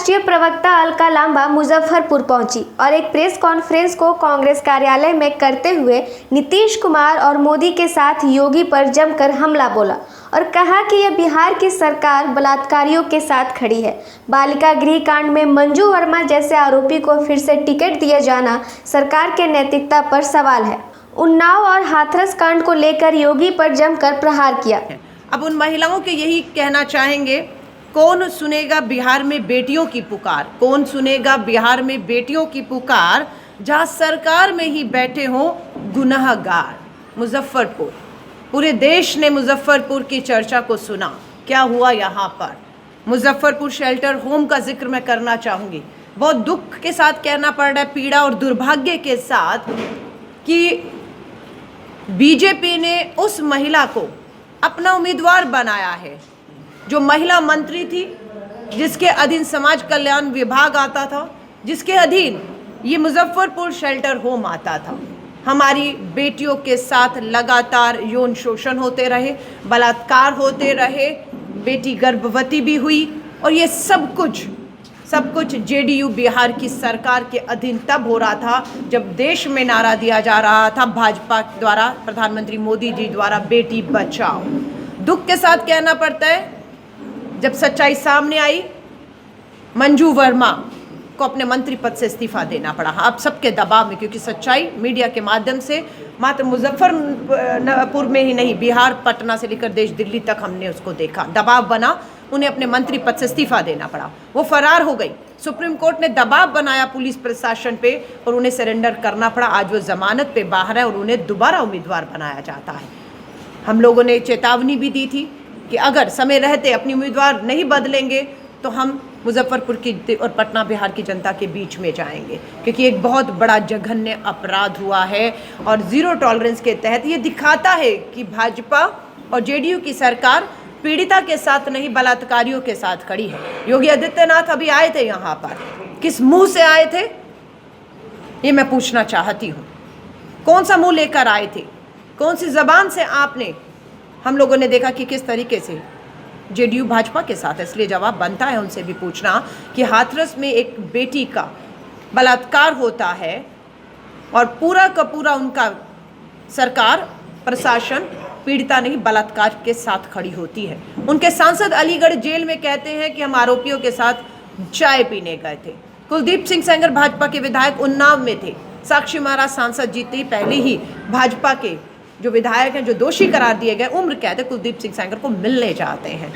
राष्ट्रीय प्रवक्ता अलका लांबा मुजफ्फरपुर पहुंची और एक प्रेस कॉन्फ्रेंस को कांग्रेस कार्यालय में करते हुए नीतीश कुमार और मोदी के साथ योगी पर जमकर हमला बोला और कहा कि यह बिहार की सरकार बलात्कारियों के साथ खड़ी है। बालिका गृह कांड में मंजू वर्मा जैसे आरोपी को फिर से टिकट दिया जाना सरकार के नैतिकता पर सवाल है। उन्नाव और हाथरस कांड को लेकर योगी पर जमकर प्रहार किया। अब उन महिलाओं के यही कहना चाहेंगे, कौन सुनेगा बिहार में बेटियों की पुकार, कौन सुनेगा बिहार में बेटियों की पुकार जहां सरकार में ही बैठे हों गुनाहगार। मुजफ्फरपुर, पूरे देश ने मुजफ्फरपुर की चर्चा को सुना। क्या हुआ यहाँ पर? मुजफ्फरपुर शेल्टर होम का जिक्र मैं करना चाहूँगी। बहुत दुख के साथ कहना पड़ रहा है, पीड़ा और दुर्भाग्य के साथ, कि बीजेपी ने उस महिला को अपना उम्मीदवार बनाया है जो महिला मंत्री थी, जिसके अधीन समाज कल्याण विभाग आता था, जिसके अधीन ये मुजफ्फरपुर शेल्टर होम आता था। हमारी बेटियों के साथ लगातार यौन शोषण होते रहे, बलात्कार होते रहे, बेटी गर्भवती भी हुई, और ये सब कुछ जेडीयू बिहार की सरकार के अधीन तब हो रहा था जब देश में नारा दिया जा रहा था भाजपा द्वारा, प्रधानमंत्री मोदी जी द्वारा, बेटी बचाओ। दुख के साथ कहना पड़ता है, जब सच्चाई सामने आई, मंजू वर्मा को अपने मंत्री पद से इस्तीफा देना पड़ा। अब सबके दबाव में, क्योंकि सच्चाई मीडिया के माध्यम से मात्र मुजफ्फरपुर में ही नहीं, बिहार, पटना से लेकर देश दिल्ली तक हमने उसको देखा। दबाव बना, उन्हें अपने मंत्री पद से इस्तीफा देना पड़ा। वो फरार हो गई। सुप्रीम कोर्ट ने दबाव बनाया पुलिस प्रशासन पे और उन्हें सरेंडर करना पड़ा। आज वो जमानत पे बाहर है और उन्हें दोबारा उम्मीदवार बनाया जाता है। हम लोगों ने चेतावनी भी दी थी कि अगर समय रहते अपनी उम्मीदवार नहीं बदलेंगे तो हम मुजफ्फरपुर की और पटना बिहार की जनता के बीच में जाएंगे, क्योंकि एक बहुत बड़ा जघन्य अपराध हुआ है। और जीरो टॉलरेंस के तहत ये दिखाता है कि भाजपा और जेडीयू की सरकार पीड़िता के साथ नहीं, बलात्कारियों के साथ खड़ी है। योगी आदित्यनाथ अभी आए थे यहाँ पर, किस मुंह से आए थे ये मैं पूछना चाहती हूँ। कौन सा मुंह लेकर आए थे, कौन सी जबान से आपने, हम लोगों ने देखा कि किस तरीके से जेडीयू भाजपा के साथ है। इसलिए जवाब बनता है उनसे भी पूछना कि हाथरस में एक बेटी का बलात्कार होता है और पूरा का पूरा उनका सरकार, प्रशासन पीड़िता नहीं बलात्कार के साथ खड़ी होती है। उनके सांसद अलीगढ़ जेल में कहते हैं कि हम आरोपियों के साथ चाय पीने गए थे। कुलदीप सिंह सेंगर भाजपा के विधायक उन्नाव में थे। साक्षी महाराज सांसद जीते ही पहले ही भाजपा के जो विधायक हैं, जो दोषी करार दिए गए, उम्र कैद कुलदीप सिंह सेंगर को मिलने जाते हैं।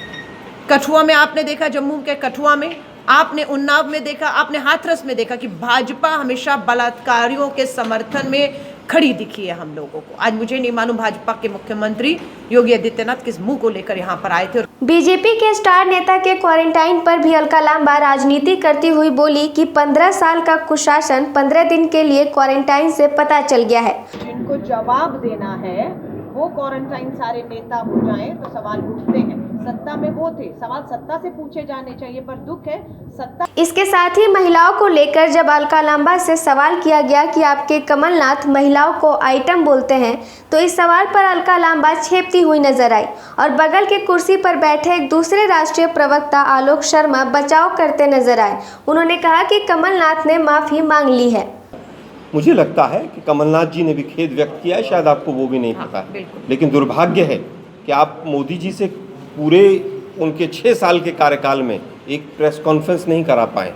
कठुआ में आपने देखा, जम्मू के कठुआ में, आपने उन्नाव में देखा, आपने हाथरस में देखा कि भाजपा हमेशा बलात्कारियों के समर्थन में खड़ी दिखी है हम लोगों को। आज मुझे नहीं मालूम भाजपा के मुख्यमंत्री योगी आदित्यनाथ किस मुंह को लेकर यहाँ पर आए थे। बीजेपी के स्टार नेता के क्वारंटाइन पर भी अलका लांबा राजनीति करती हुई बोली कि 15 साल का कुशासन 15 दिन के लिए क्वारंटाइन से पता चल गया है। जिनको जवाब देना है वो क्वारंटाइन सारे नेता हो जाएं तो सवाल उठते हैं। सत्ता में वो थे, सवाल सत्ता से पूछे जाने चाहिए, पर दुख है सत्ता। इसके साथ ही महिलाओं को लेकर जब अलका लांबा से सवाल किया गया कि आपके कमलनाथ महिलाओं को आइटम बोलते हैं, तो इस सवाल पर अलका लांबा छेपती हुई नजर आई और बगल के कुर्सी पर बैठे एक दूसरे राष्ट्रीय प्रवक्ता आलोक शर्मा बचाव करते नजर आए। उन्होंने कहा कि कमलनाथ ने माफी मांग ली है। मुझे लगता है कि कमलनाथ जी ने भी खेद व्यक्त किया है, शायद आपको वो भी नहीं पता है, लेकिन दुर्भाग्य है कि आप मोदी जी से पूरे उनके 6 साल के कार्यकाल में एक प्रेस कॉन्फ्रेंस नहीं करा पाए।